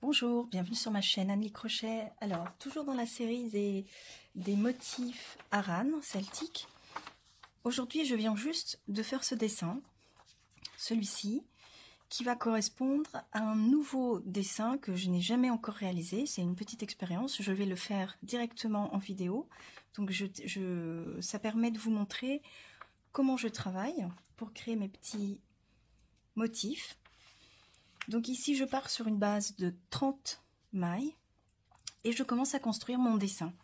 Bonjour, bienvenue sur ma chaîne Annelie Crochet. Alors, toujours dans la série des motifs aranes celtiques. Aujourd'hui, je viens juste de faire ce dessin, celui-ci, qui va correspondre à un nouveau dessin que je n'ai jamais encore réalisé. C'est une petite expérience, je vais le faire directement en vidéo. Donc, ça permet de vous montrer comment je travaille pour créer mes petits motifs. Donc ici, je pars sur une base de 30 mailles et je commence à construire mon dessin.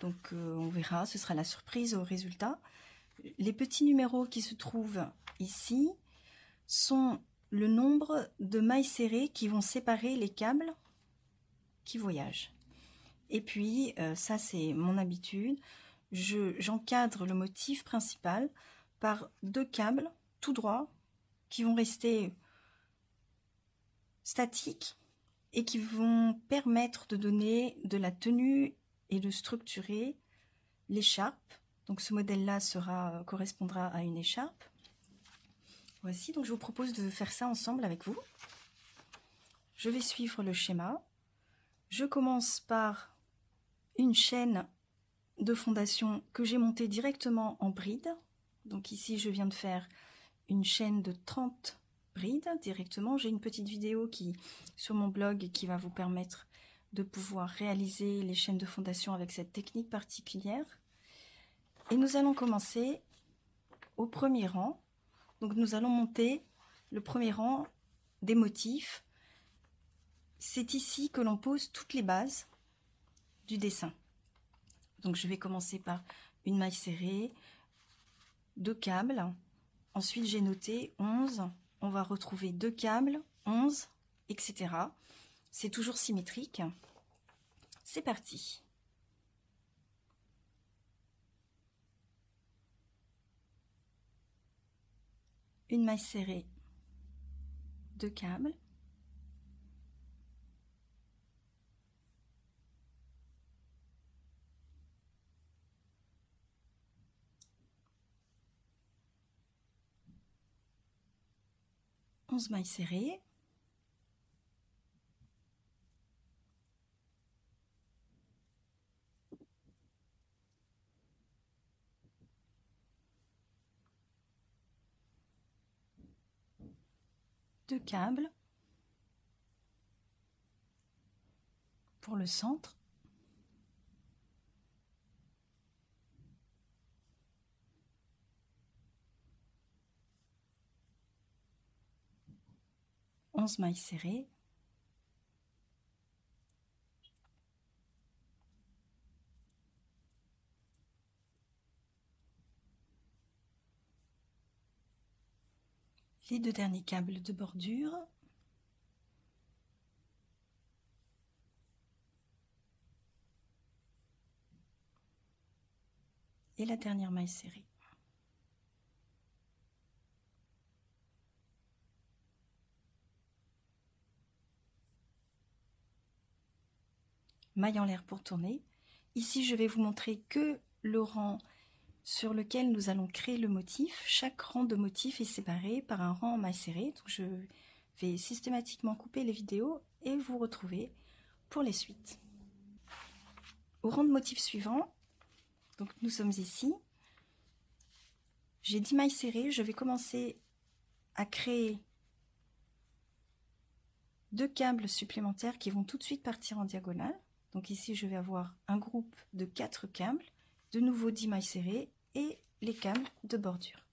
Donc on verra, ce sera la surprise au résultat. Les petits numéros qui se trouvent ici sont le nombre de mailles serrées qui vont séparer les câbles qui voyagent. Et puis, ça c'est mon habitude, j'encadre le motif principal par 2 câbles tout droits qui vont rester statiques et qui vont permettre de donner de la tenue et de structurer l'écharpe. Donc ce modèle-là correspondra à une écharpe. Voici, donc je vous propose de faire ça ensemble avec vous. Je vais suivre le schéma. Je commence par une chaîne de fondation que j'ai montée directement en bride. Donc ici, je viens de faire une chaîne de 30 brides directement. J'ai une petite vidéo sur mon blog qui va vous permettre de pouvoir réaliser les chaînes de fondation avec cette technique particulière. Et nous allons commencer au premier rang. Donc nous allons monter le premier rang des motifs. C'est ici que l'on pose toutes les bases du dessin. Donc je vais commencer par une maille serrée, 2 câbles. Ensuite j'ai noté 11. On va retrouver 2 câbles, 11, etc. C'est toujours symétrique. C'est parti. Une maille serrée, 2 câbles. Onze mailles serrées. Deux câbles pour le centre. Onze mailles serrées. Les 2 derniers câbles de bordure. Et la dernière maille serrée. Maille en l'air pour tourner. Ici, je vais vous montrer que le rang sur lequel nous allons créer le motif. Chaque rang de motif est séparé par un rang en maille serrée. Donc je vais systématiquement couper les vidéos et vous retrouver pour les suites. Au rang de motif suivant, donc nous sommes ici. J'ai 10 mailles serrées. Je vais commencer à créer 2 câbles supplémentaires qui vont tout de suite partir en diagonale. Donc ici, je vais avoir un groupe de 4 câbles, de nouveau 10 mailles serrées et les câbles de bordure.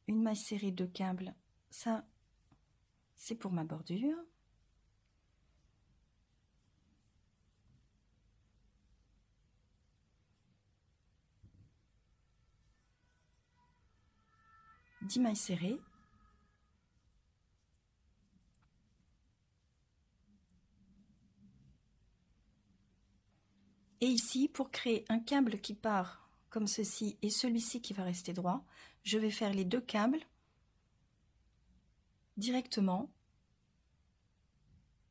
Une maille serrée, 2 câbles, ça c'est pour ma bordure. Dix mailles serrées. Et ici, pour créer un câble qui part comme ceci et celui-ci qui va rester droit, je vais faire les 2 câbles directement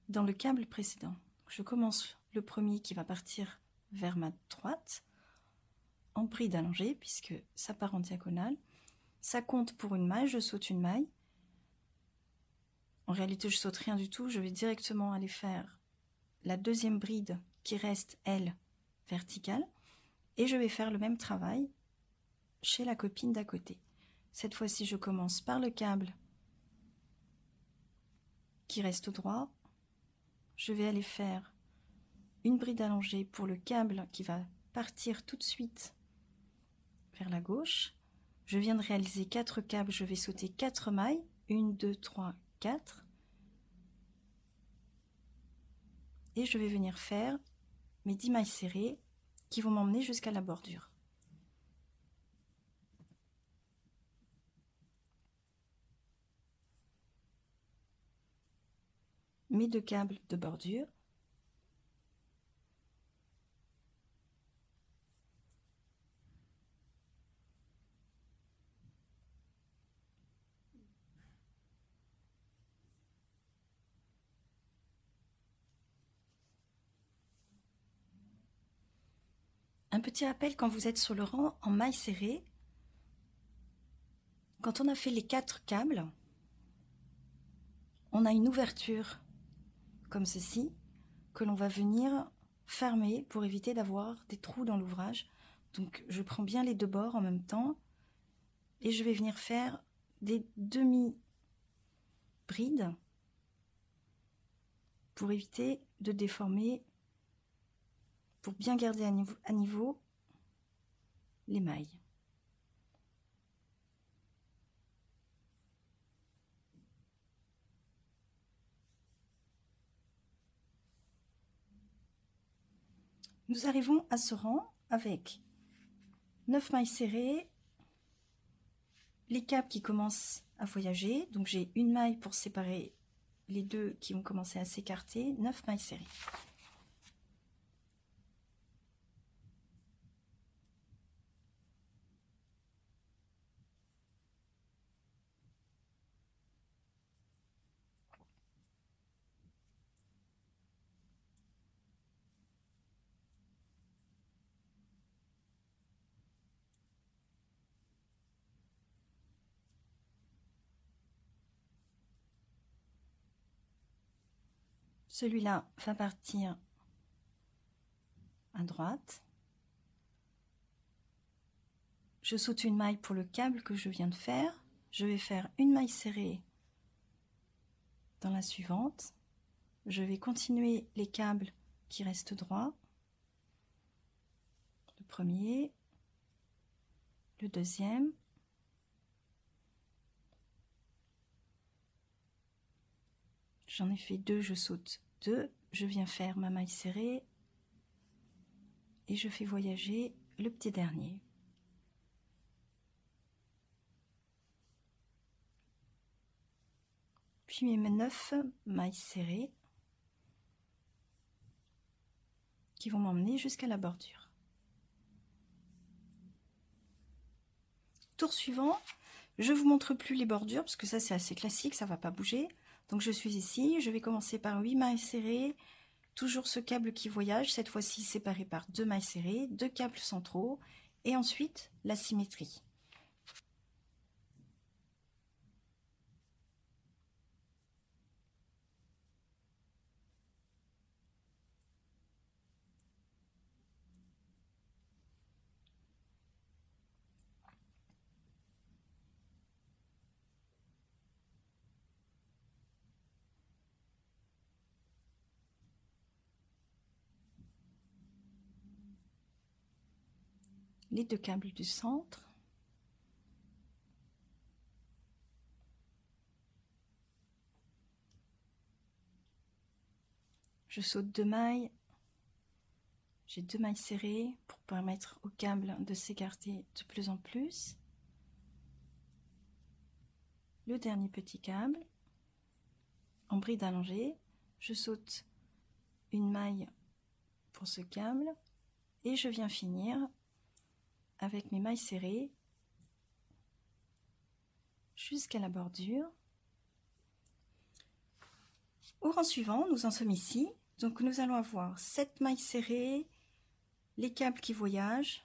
dans le câble précédent. Je commence le premier qui va partir vers ma droite, en bride allongée, puisque ça part en diagonale. Ça compte pour une maille, je saute une maille. réalité, je saute rien du tout. Je vais directement aller faire la deuxième bride qui reste, elle, verticale. Et je vais faire le même travail chez la copine d'à côté. Cette fois-ci, je commence par le câble qui reste droit. Je vais aller faire une bride allongée pour le câble qui va partir tout de suite vers la gauche. Je viens de réaliser 4 câbles, je vais sauter 4 mailles. 1, 2, 3, 4. Et je vais venir faire mes 10 mailles serrées qui vont m'emmener jusqu'à la bordure. Mes 2 câbles de bordure. Un petit rappel quand vous êtes sur le rang en mailles serrées, quand on a fait les 4 câbles, on a une ouverture comme ceci que l'on va venir fermer pour éviter d'avoir des trous dans l'ouvrage. Donc je prends bien les 2 bords en même temps et je vais venir faire des demi-brides pour éviter de déformer, pour bien garder à niveau les mailles. Nous arrivons à ce rang avec 9 mailles serrées, les câbles qui commencent à voyager, donc j'ai une maille pour séparer les 2 qui vont commencer à s'écarter, 9 mailles serrées. Celui-là va partir à droite. Je saute une maille pour le câble que je viens de faire. Je vais faire une maille serrée dans la suivante. Je vais continuer les câbles qui restent droits. Le premier, le deuxième. J'en ai fait 2, je saute 2. Je viens faire ma maille serrée et je fais voyager le petit dernier. Puis mes 9 mailles serrées qui vont m'emmener jusqu'à la bordure. Tour suivant, je ne vous montre plus les bordures parce que ça c'est assez classique, ça ne va pas bouger. Donc je suis ici, je vais commencer par 8 mailles serrées, toujours ce câble qui voyage, cette fois-ci séparé par 2 mailles serrées, 2 câbles centraux et ensuite la symétrie. Les 2 câbles du centre. Je saute 2 mailles. J'ai 2 mailles serrées pour permettre au câble de s'écarter de plus en plus. Le dernier petit câble en bride allongée. Je saute une maille pour ce câble et je viens finir avec mes mailles serrées jusqu'à la bordure. Au rang suivant, nous en sommes ici. Donc nous allons avoir 7 mailles serrées, les câbles qui voyagent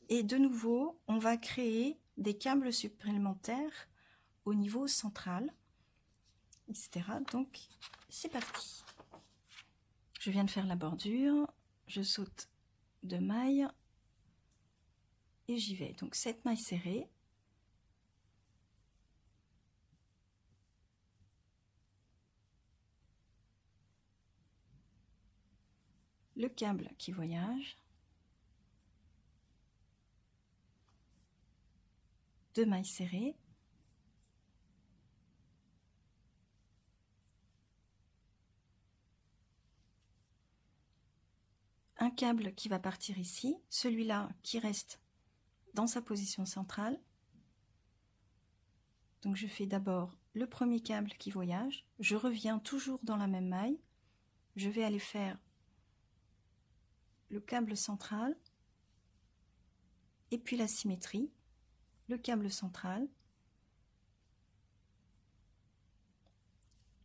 et de nouveau on va créer des câbles supplémentaires au niveau central. etc. Donc, c'est parti. Je viens de faire la bordure, je saute 2 mailles et j'y vais. Donc 7 mailles serrées. Le câble qui voyage. 2 mailles serrées. Un câble qui va partir ici, celui-là qui reste dans sa position centrale. Donc je fais d'abord le premier câble qui voyage, je reviens toujours dans la même maille, je vais aller faire le câble central, et puis la symétrie, le câble central,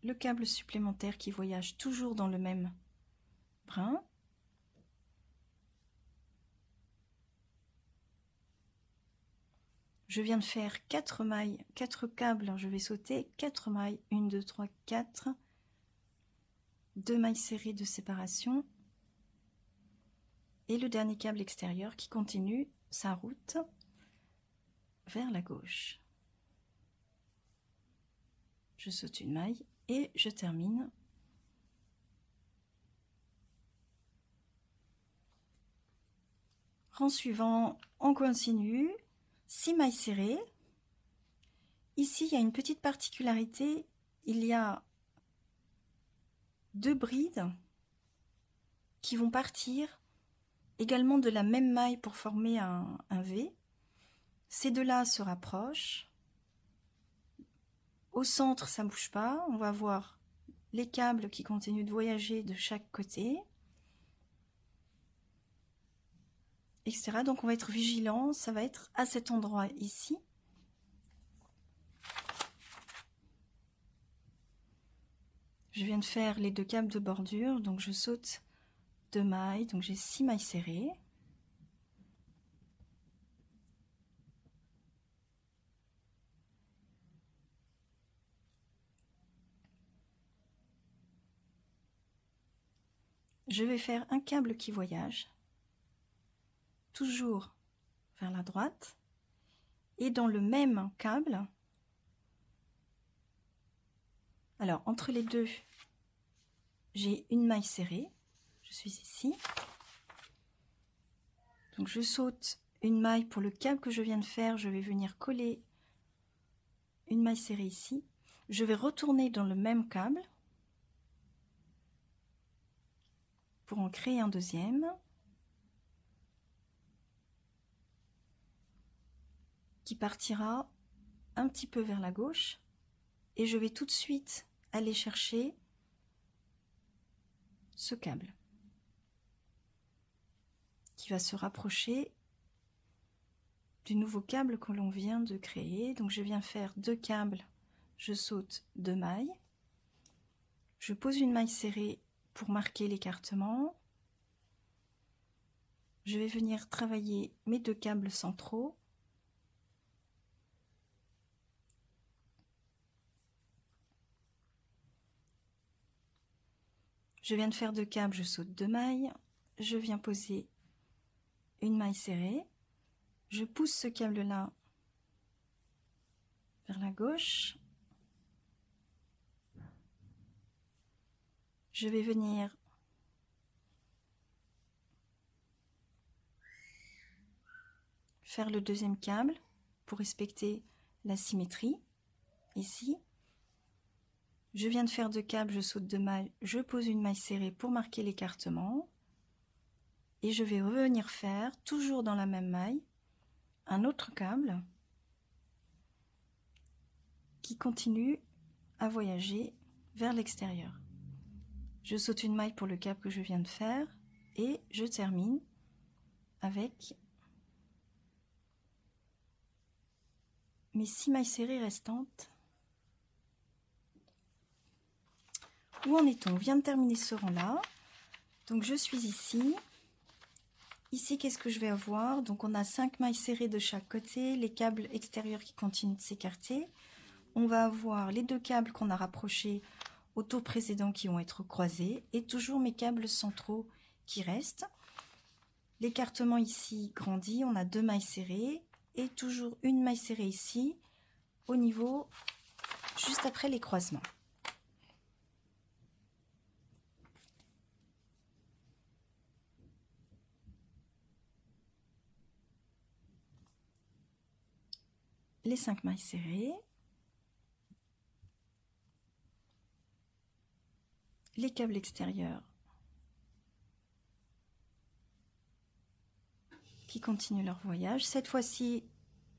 le câble supplémentaire qui voyage toujours dans le même brin, je viens de faire 4 mailles, 4 câbles, je vais sauter 4 mailles, 1, 2, 3, 4, 2 mailles serrées de séparation, et le dernier câble extérieur qui continue sa route vers la gauche. Je saute une maille et je termine. Rang suivant, on continue, 6 mailles serrées. Ici, il y a une petite particularité, il y a 2 brides qui vont partir également de la même maille pour former un V. Ces deux-là se rapprochent. Au centre, ça ne bouge pas. On va voir les câbles qui continuent de voyager de chaque côté, etc. Donc on va être vigilant, ça va être à cet endroit ici. Je viens de faire les 2 câbles de bordure, donc je saute 2 mailles, donc j'ai 6 mailles serrées. Je vais faire un câble qui voyage, toujours vers la droite, et dans le même câble, alors entre les deux, j'ai une maille serrée, je suis ici, donc je saute une maille pour le câble que je viens de faire, je vais venir coller une maille serrée ici, je vais retourner dans le même câble pour en créer un deuxième, qui partira un petit peu vers la gauche, et je vais tout de suite aller chercher ce câble qui va se rapprocher du nouveau câble que l'on vient de créer. Donc je viens faire 2 câbles, je saute 2 mailles, je pose une maille serrée pour marquer l'écartement, je vais venir travailler mes 2 câbles centraux, je viens de faire 2 câbles, je saute 2 mailles, je viens poser une maille serrée, je pousse ce câble là vers la gauche, je vais venir faire le deuxième câble pour respecter la symétrie ici. Je viens de faire 2 câbles, je saute 2 mailles, je pose une maille serrée pour marquer l'écartement, et je vais revenir faire, toujours dans la même maille, un autre câble qui continue à voyager vers l'extérieur. Je saute une maille pour le câble que je viens de faire et je termine avec mes 6 mailles serrées restantes. Où en est-on? On vient de terminer ce rang-là. Donc je suis ici. Ici, qu'est-ce que je vais avoir? Donc on a 5 mailles serrées de chaque côté, les câbles extérieurs qui continuent de s'écarter. on va avoir les deux câbles qu'on a rapprochés au tour précédent qui vont être croisés et toujours mes câbles centraux qui restent. L'écartement ici grandit, on a 2 mailles serrées et toujours une maille serrée ici au niveau juste après les croisements. Les 5 mailles serrées, les câbles extérieurs qui continuent leur voyage. Cette fois-ci,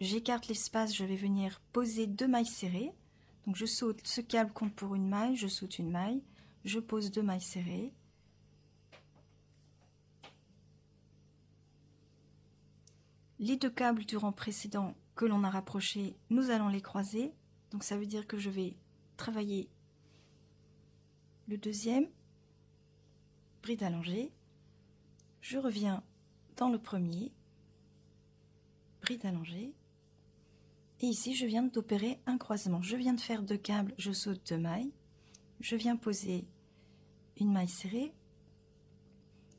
j'écarte l'espace, je vais venir poser 2 mailles serrées. Donc je saute, ce câble compte pour une maille, je saute une maille, je pose 2 mailles serrées. Les deux câbles du rang précédent que l'on a rapprochés, nous allons les croiser. Donc ça veut dire que je vais travailler le deuxième, bride allongée. Je reviens dans le premier, bride allongée. Et ici, je viens d'opérer un croisement. Je viens de faire 2 câbles, je saute 2 mailles. Je viens poser une maille serrée.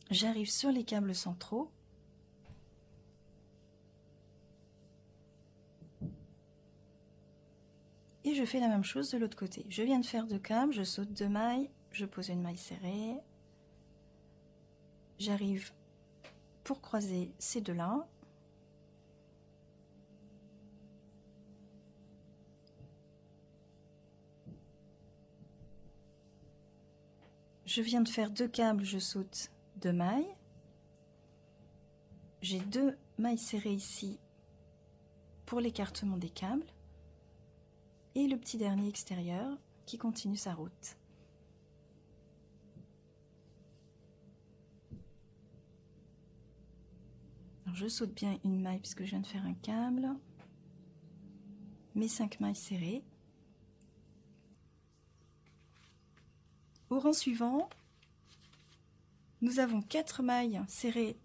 J'arrive sur les câbles centraux. Et je fais la même chose de l'autre côté. Je viens de faire 2 câbles, je saute 2 mailles, je pose une maille serrée. J'arrive pour croiser ces deux-là. Je viens de faire 2 câbles, je saute 2 mailles. J'ai 2 mailles serrées ici pour l'écartement des câbles. Et le petit dernier extérieur qui continue sa route. Alors je saute bien une maille puisque je viens de faire un câble. Mes 5 mailles serrées. Au rang suivant, nous avons 4 mailles serrées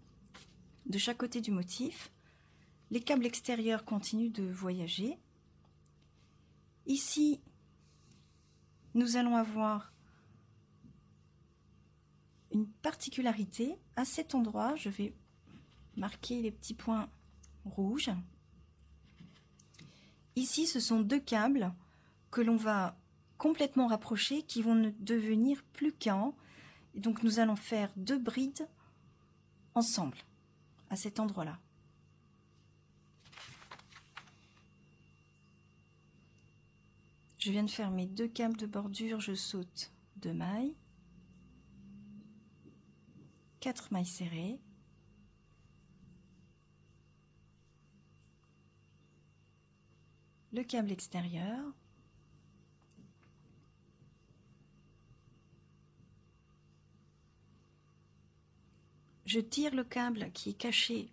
de chaque côté du motif. Les câbles extérieurs continuent de voyager. Ici, nous allons avoir une particularité. À cet endroit, je vais marquer les petits points rouges. Ici, ce sont 2 câbles que l'on va complètement rapprocher, qui vont ne devenir plus qu'un. Donc nous allons faire 2 brides ensemble, à cet endroit-là. Je viens de faire mes 2 câbles de bordure, je saute 2 mailles, 4 mailles serrées, le câble extérieur, je tire le câble qui est caché,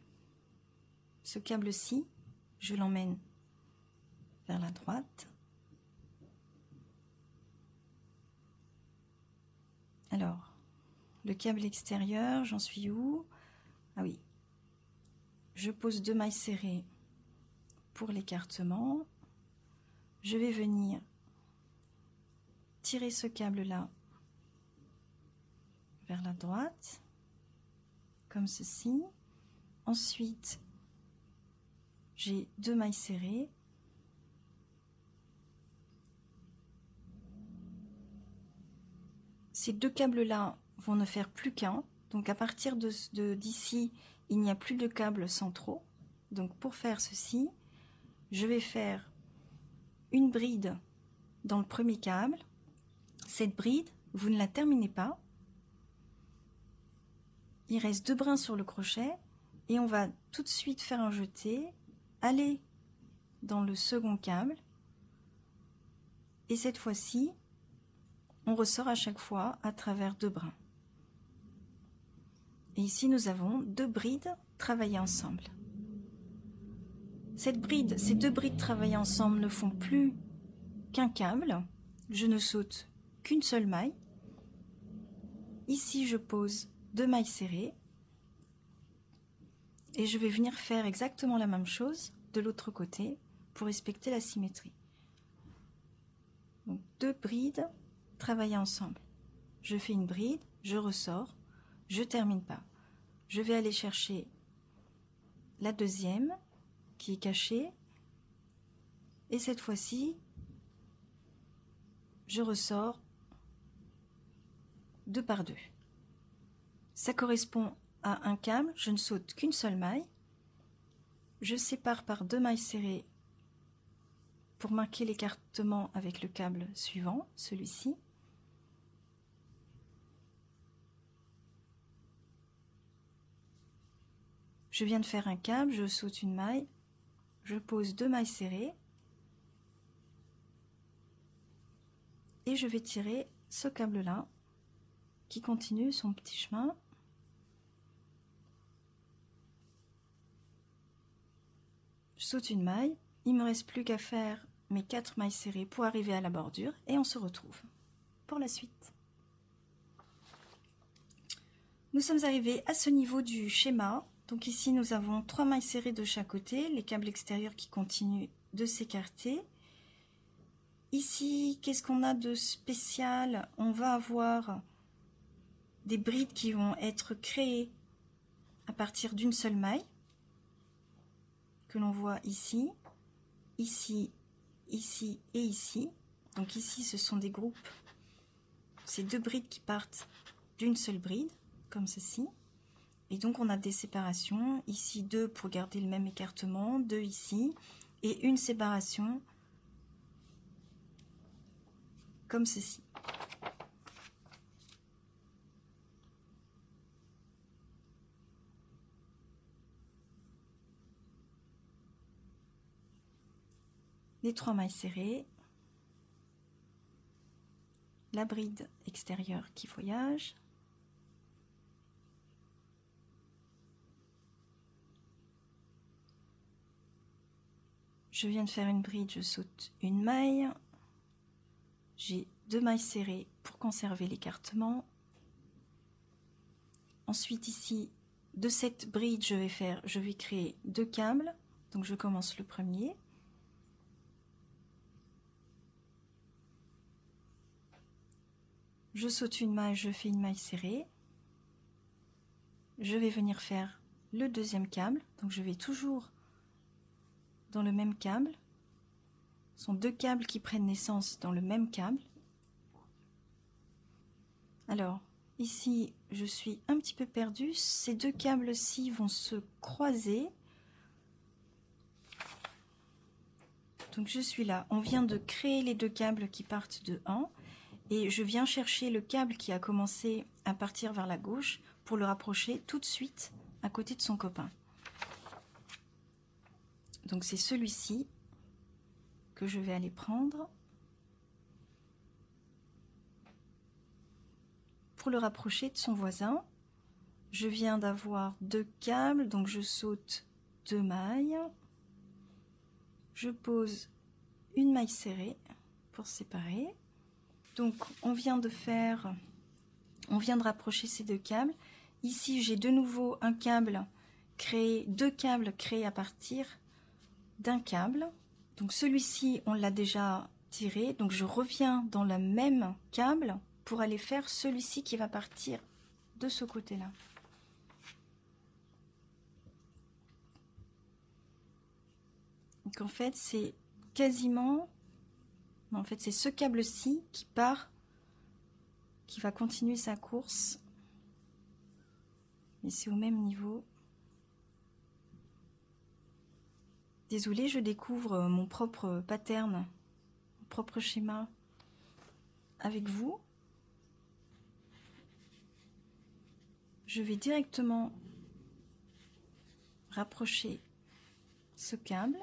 ce câble-ci, je l'emmène vers la droite. Alors, le câble extérieur, j'en suis où? Ah oui, je pose 2 mailles serrées pour l'écartement. Je vais venir tirer ce câble-là vers la droite, comme ceci. Ensuite, j'ai 2 mailles serrées. Ces 2 câbles-là vont ne faire plus qu'un. Donc à partir d'ici, il n'y a plus de câbles centraux. Donc pour faire ceci, je vais faire une bride dans le premier câble. Cette bride, vous ne la terminez pas. Il reste 2 brins sur le crochet et on va tout de suite faire un jeté, aller dans le second câble et cette fois-ci, on ressort à chaque fois à travers 2 brins. Et ici, nous avons 2 brides travaillées ensemble. Ces 2 brides travaillées ensemble ne font plus qu'un câble. Je ne saute qu'une seule maille. Ici, je pose 2 mailles serrées. Et je vais venir faire exactement la même chose de l'autre côté pour respecter la symétrie. 2 brides travailler ensemble. Je fais une bride, je ressors, je termine pas. Je vais aller chercher la deuxième qui est cachée et cette fois-ci, je ressors 2 par 2. Ça correspond à un câble, je ne saute qu'une seule maille. Je sépare par 2 mailles serrées pour marquer l'écartement avec le câble suivant, celui-ci. Je viens de faire un câble, je saute une maille, je pose 2 mailles serrées et je vais tirer ce câble-là qui continue son petit chemin. Je saute une maille, il ne me reste plus qu'à faire mes 4 mailles serrées pour arriver à la bordure et on se retrouve pour la suite. Nous sommes arrivés à ce niveau du schéma. Donc ici nous avons 3 mailles serrées de chaque côté, les câbles extérieurs qui continuent de s'écarter. Ici, qu'est-ce qu'on a de spécial? On va avoir des brides qui vont être créées à partir d'une seule maille, que l'on voit ici, ici, ici et ici. Donc ici, ce sont des groupes, ces 2 brides qui partent d'une seule bride, comme ceci. Et donc on a des séparations, ici 2 pour garder le même écartement, 2 ici, et une séparation comme ceci. Les 3 mailles serrées, la bride extérieure qui voyage, je viens de faire une bride, je saute une maille, j'ai 2 mailles serrées pour conserver l'écartement. Ensuite ici, de cette bride, je vais créer 2 câbles, donc je commence le premier. Je saute une maille, je fais une maille serrée. Je vais venir faire le deuxième câble, donc je vais toujours dans le même câble. Ce sont 2 câbles qui prennent naissance dans le même câble. Alors, ici, je suis un petit peu perdue. Ces 2 câbles-ci vont se croiser. Donc je suis là. On vient de créer les 2 câbles qui partent de 1. Et je viens chercher le câble qui a commencé à partir vers la gauche pour le rapprocher tout de suite à côté de son copain. Donc c'est celui-ci que je vais aller prendre pour le rapprocher de son voisin. Je viens d'avoir 2 câbles, donc je saute 2 mailles. Je pose une maille serrée pour séparer. Donc on vient de rapprocher ces 2 câbles. Ici j'ai de nouveau un câble créé, 2 câbles créés à partir d'un câble. Donc celui-ci on l'a déjà tiré, donc je reviens dans le même câble pour aller faire celui-ci qui va partir de ce côté-là. Donc en fait c'est quasiment... En fait, c'est ce câble-ci qui part, qui va continuer sa course. Et c'est au même niveau. Désolée, je découvre mon propre pattern, mon propre schéma avec vous. Je vais directement rapprocher ce câble.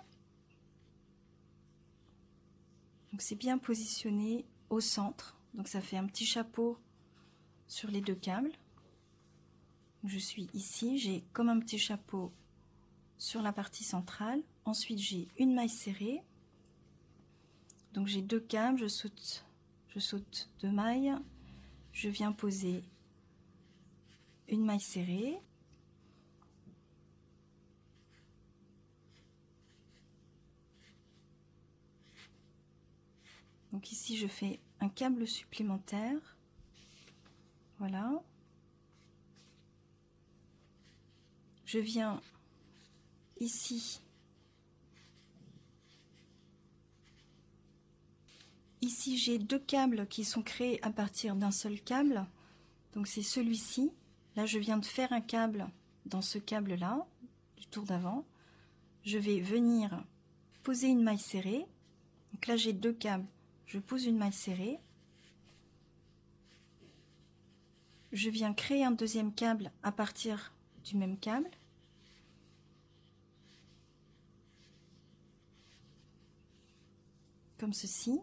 Donc c'est bien positionné au centre, donc ça fait un petit chapeau sur les 2 câbles. Je suis ici, j'ai comme un petit chapeau sur la partie centrale. Ensuite j'ai une maille serrée, donc j'ai 2 câbles, je saute 2 mailles, je viens poser une maille serrée. Donc ici, je fais un câble supplémentaire. Voilà. Je viens ici. Ici, j'ai deux câbles qui sont créés à partir d'un seul câble. Donc c'est celui-ci. Là, je viens de faire un câble dans ce câble-là, du tour d'avant. Je vais venir poser une maille serrée. Donc là, j'ai deux câbles. Je pose une maille serrée. Je viens créer un deuxième câble à partir du même câble. Comme ceci.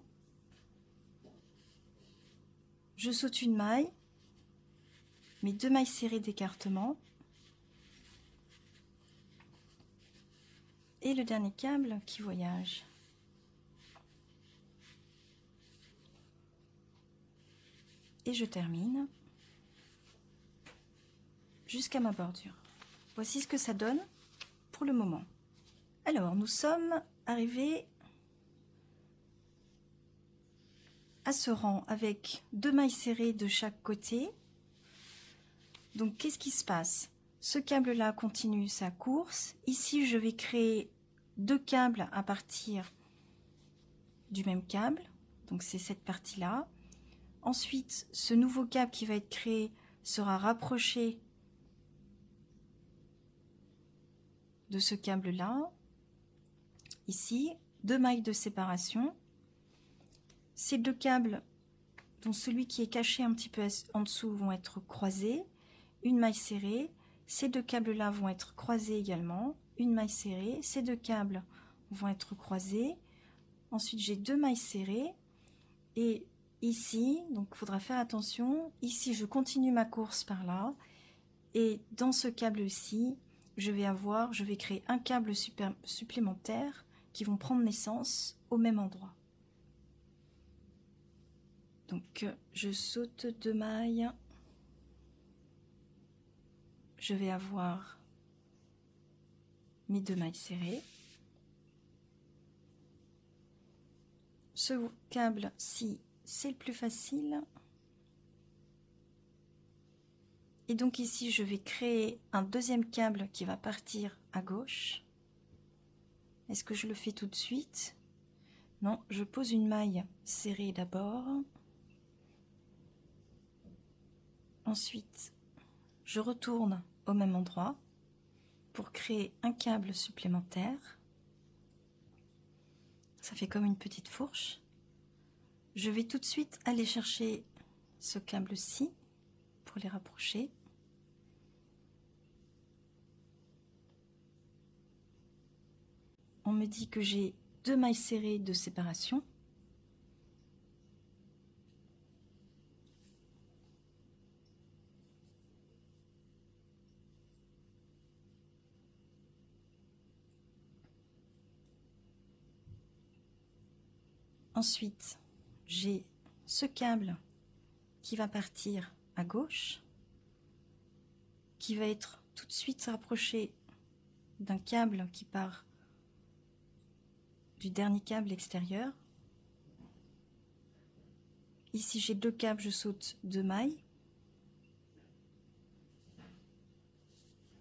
Je saute une maille, mes deux mailles serrées d'écartement. Et le dernier câble qui voyage. Et je termine jusqu'à ma bordure. Voici ce que ça donne pour le moment. Alors, nous sommes arrivés à ce rang avec deux mailles serrées de chaque côté. Donc, qu'est-ce qui se passe? Ce câble-là continue sa course. Ici, je vais créer deux câbles à partir du même câble. Donc, c'est cette partie-là. Ensuite, ce nouveau câble qui va être créé sera rapproché de ce câble-là. Ici, deux mailles de séparation. Ces deux câbles, dont celui qui est caché un petit peu en dessous, vont être croisés. Une maille serrée. Ces deux câbles-là vont être croisés également. Une maille serrée. Ces deux câbles vont être croisés. Ensuite, j'ai deux mailles serrées. Et ici, donc il faudra faire attention. Ici, je continue ma course par là. Et dans ce câble-ci, je vais créer un câble supplémentaire qui vont prendre naissance au même endroit. Donc, je saute deux mailles. Je vais avoir mes deux mailles serrées. Ce câble-ci, c'est le plus facile. Et donc ici, je vais créer un deuxième câble qui va partir à gauche. Est-ce que je le fais tout de suite? Non, je pose une maille serrée d'abord. Ensuite, je retourne au même endroit pour créer un câble supplémentaire. Ça fait comme une petite fourche. Je vais tout de suite aller chercher ce câble-ci pour les rapprocher. On me dit que j'ai deux mailles serrées de séparation. Ensuite, j'ai ce câble qui va partir à gauche, qui va être tout de suite rapproché d'un câble qui part du dernier câble extérieur. Ici, j'ai deux câbles, je saute deux mailles.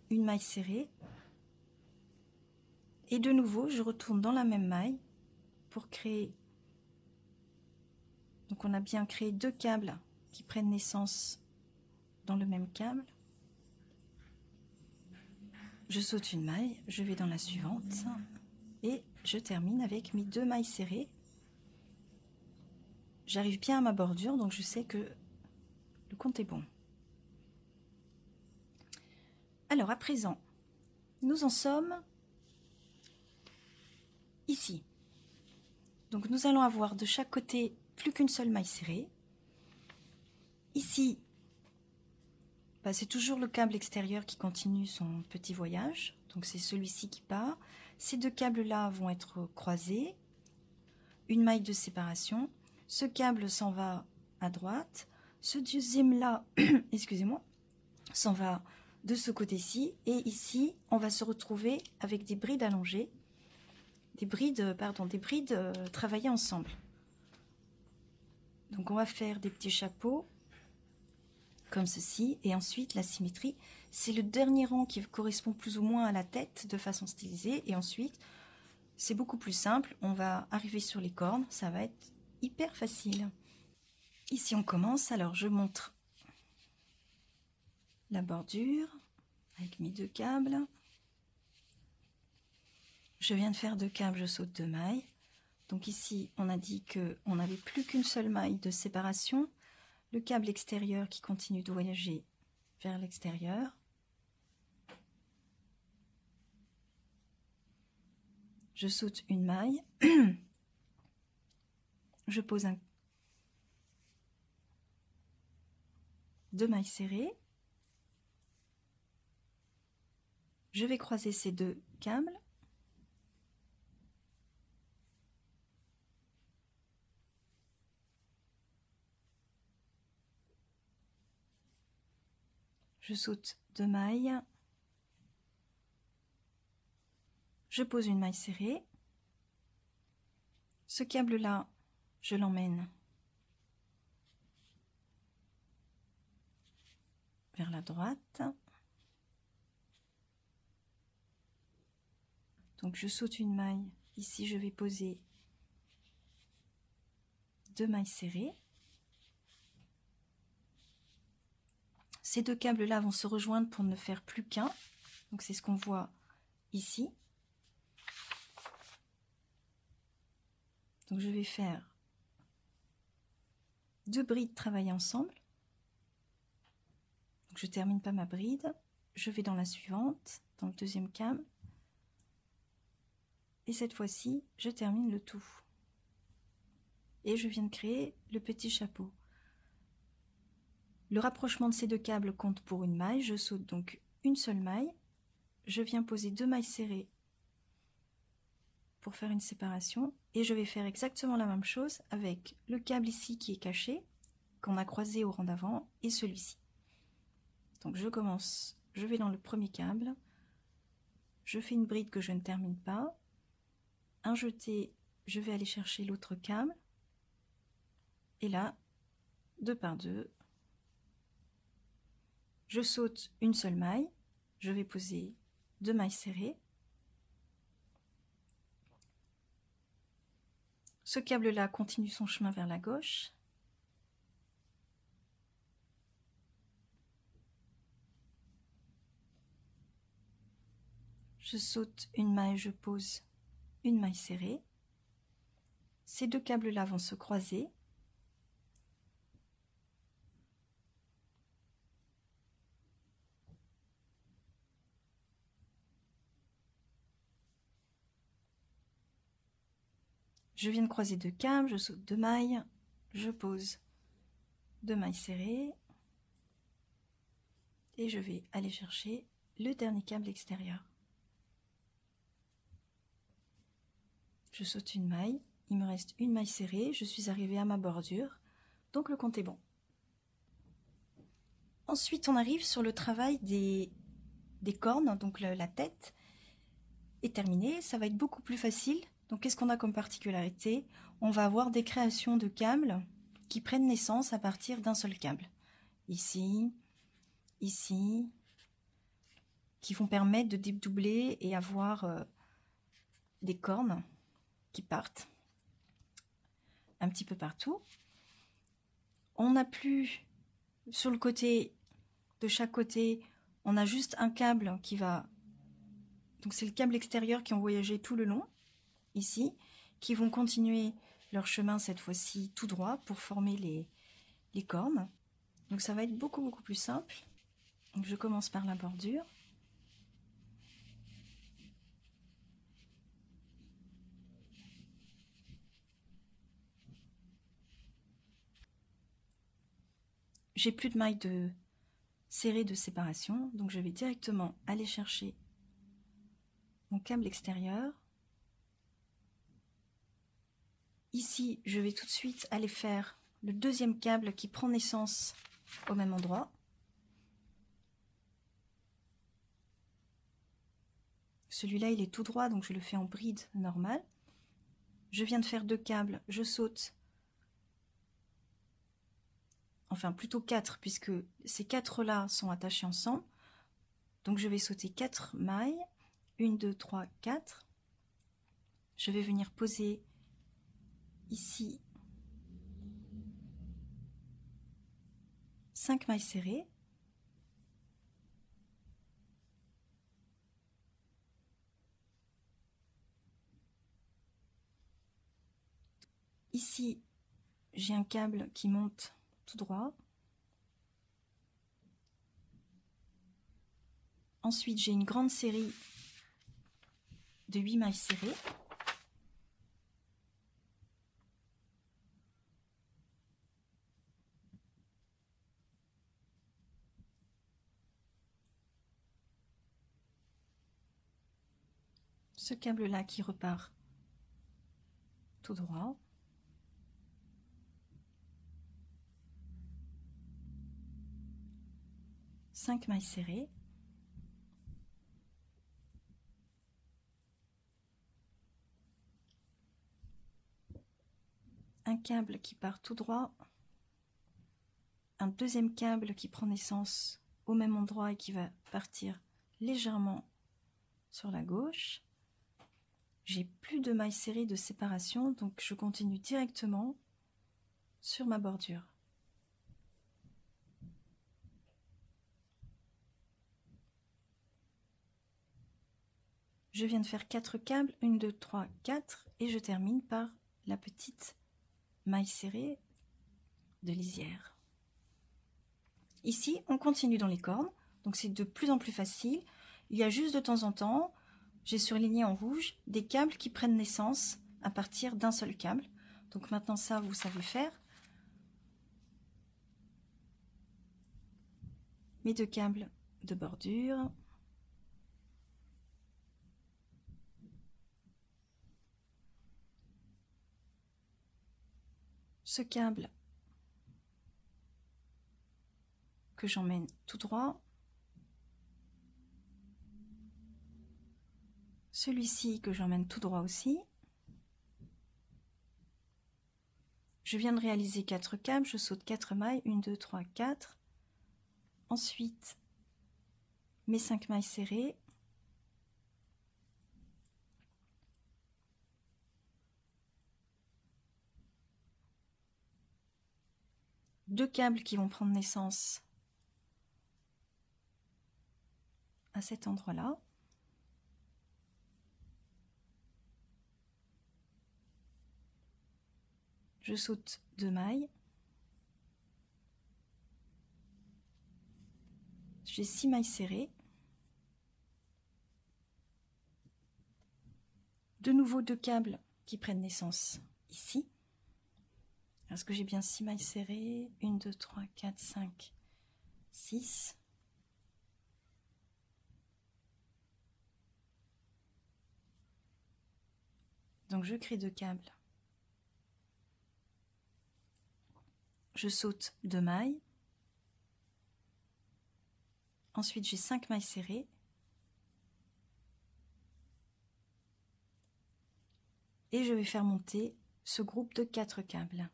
Une maille serrée. Et de nouveau, je retourne dans la même maille pour créer. Donc, on a bien créé deux câbles qui prennent naissance dans le même câble. Je saute une maille, je vais dans la suivante et je termine avec mes deux mailles serrées. J'arrive bien à ma bordure, donc je sais que le compte est bon. Alors, à présent, nous en sommes ici. Donc, nous allons avoir de chaque côté plus qu'une seule maille serrée. Ici, c'est toujours le câble extérieur qui continue son petit voyage. Donc, c'est celui-ci qui part. Ces deux câbles-là vont être croisés. Une maille de séparation. Ce câble s'en va à droite. Ce deuxième-là, excusez-moi, s'en va de ce côté-ci. Et ici, on va se retrouver avec des brides allongées. Des brides travaillées ensemble. Donc on va faire des petits chapeaux comme ceci, et ensuite la symétrie, c'est le dernier rang qui correspond plus ou moins à la tête de façon stylisée, et ensuite c'est beaucoup plus simple, on va arriver sur les cornes, ça va être hyper facile. Ici on commence, alors je montre la bordure avec mes 2 câbles. Je viens de faire 2 câbles, je saute 2 mailles. Donc ici on a dit qu'on n'avait plus qu'une seule maille de séparation. Le câble extérieur qui continue de voyager vers l'extérieur. Je saute une maille. Je pose 2 mailles serrées. Je vais croiser ces 2 câbles. Je saute 2 mailles. Je pose une maille serrée. Ce câble-là, je l'emmène vers la droite. Donc je saute une maille. Ici, je vais poser 2 mailles serrées. Ces 2 câbles-là vont se rejoindre pour ne faire plus qu'un. Donc c'est ce qu'on voit ici. Donc je vais faire 2 brides travaillées ensemble. Donc je termine pas ma bride. Je vais dans la suivante, dans le 2e câble. Et cette fois-ci, je termine le tout. Et je viens de créer le petit chapeau. Le rapprochement de ces 2 câbles compte pour une maille. Je saute donc une seule maille. Je viens poser 2 mailles serrées pour faire une séparation. Et je vais faire exactement la même chose avec le câble ici qui est caché, qu'on a croisé au rang d'avant, et celui-ci. Donc je commence, je vais dans le premier câble. Je fais une bride que je ne termine pas. Un jeté, je vais aller chercher l'autre câble. Et là, 2 par 2. Je saute une seule maille, je vais poser 2 mailles serrées. Ce câble-là continue son chemin vers la gauche. Je saute une maille, je pose une maille serrée. Ces 2 câbles-là vont se croiser. Je viens de croiser 2 câbles, je saute 2 mailles, je pose 2 mailles serrées et je vais aller chercher le dernier câble extérieur. Je saute une maille, il me reste une maille serrée, je suis arrivée à ma bordure, donc le compte est bon. Ensuite, on arrive sur le travail des cornes, donc la tête est terminée, ça va être beaucoup plus facile. Donc qu'est-ce qu'on a comme particularité? On va avoir des créations de câbles qui prennent naissance à partir d'un seul câble. Ici, ici, qui vont permettre de dédoubler et avoir des cornes qui partent un petit peu partout. On n'a plus sur le côté, de chaque côté, on a juste un câble qui va, donc c'est le câble extérieur qui ont voyagé tout le long, ici, qui vont continuer leur chemin cette fois-ci tout droit pour former les cornes. Donc ça va être beaucoup plus simple. Donc je commence par la bordure. J'ai plus de mailles serrées de séparation, donc je vais directement aller chercher mon câble extérieur. Ici, je vais tout de suite aller faire le 2e câble qui prend naissance au même endroit. Celui-là, il est tout droit, donc je le fais en bride normale. Je viens de faire 2 câbles, je saute enfin plutôt 4 puisque ces 4 là sont attachés ensemble. Donc je vais sauter 4 mailles, 1, 2, 3, 4. Je vais venir poser ici 5 mailles serrées. Ici, j'ai un câble qui monte tout droit. Ensuite, j'ai une grande série de 8 mailles serrées. Ce câble-là qui repart tout droit. Cinq mailles serrées. Un câble qui part tout droit. Un deuxième câble qui prend naissance au même endroit et qui va partir légèrement sur la gauche. J'ai plus de mailles serrées de séparation, donc je continue directement sur ma bordure. Je viens de faire 4 câbles, 1, 2, 3, 4, et je termine par la petite maille serrée de lisière. Ici, on continue dans les cornes, donc c'est de plus en plus facile. Il y a juste de temps en temps, j'ai surligné en rouge des câbles qui prennent naissance à partir d'un seul câble. Donc maintenant ça, vous savez faire. Mes 2 câbles de bordure. Ce câble que j'emmène tout droit. Celui-ci que j'emmène tout droit aussi. Je viens de réaliser 4 câbles, je saute 4 mailles, 1, 2, 3, 4. Ensuite, mes 5 mailles serrées. Deux câbles qui vont prendre naissance à cet endroit-là. Je saute 2 mailles. J'ai 6 mailles serrées. De nouveau 2 câbles qui prennent naissance ici. Est-ce que j'ai bien 6 mailles serrées? 1, 2, 3, 4, 5, 6. Donc je crée 2 câbles. Je saute 2 mailles. Ensuite, j'ai 5 mailles serrées. Et je vais faire monter ce groupe de 4 câbles.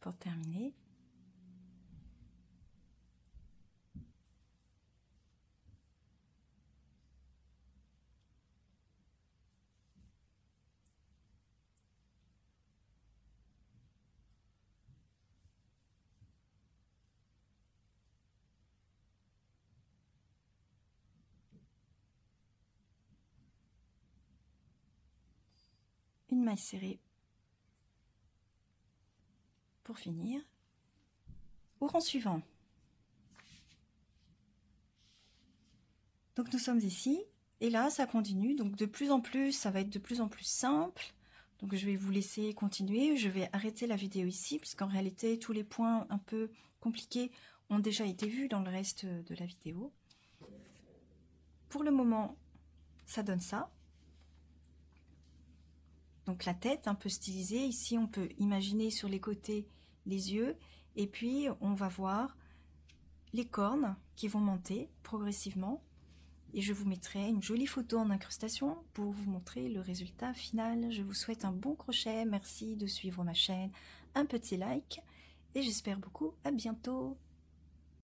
Pour terminer. Une maille serrée pour finir. Au rang suivant. Donc nous sommes ici et là ça continue, donc de plus en plus ça va être de plus en plus simple. Donc je vais vous laisser continuer, je vais arrêter la vidéo ici puisqu'en réalité tous les points un peu compliqués ont déjà été vus dans le reste de la vidéo. Pour le moment ça donne ça. Donc la tête un peu stylisée, ici on peut imaginer sur les côtés les yeux et puis on va voir les cornes qui vont monter progressivement et je vous mettrai une jolie photo en incrustation pour vous montrer le résultat final. Je vous souhaite un bon crochet, merci de suivre ma chaîne, un petit like et j'espère beaucoup à bientôt.